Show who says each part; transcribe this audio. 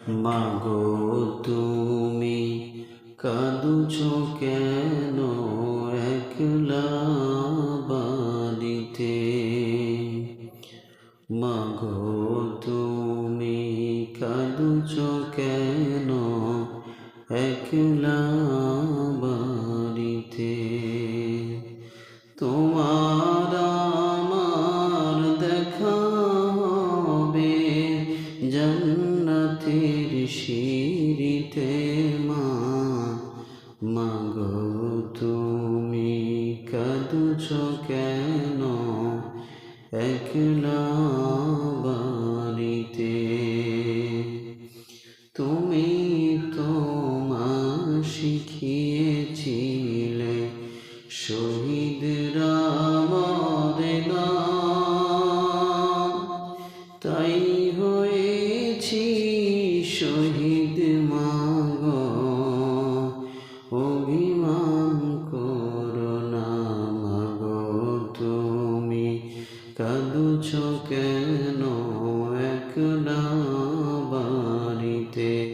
Speaker 1: মাগো তুমি কাঁদুছ কেন একলা বাড়িতে? মাগো তুমি কাঁদুছ কেন একলা বাড়িতে? তোমার আমার দেখা হবে জান্নাতের সিঁড়িতে। মাগো তুমি কাঁদুছ কেন একলা বাড়িতে? তুমি তো মা শিখিয়েছিলে শহীদরা মরে না, তাই হয়েছি শহীদ। মাগো অভিমান করো না। মাগো তুমি কাঁদুছ কেন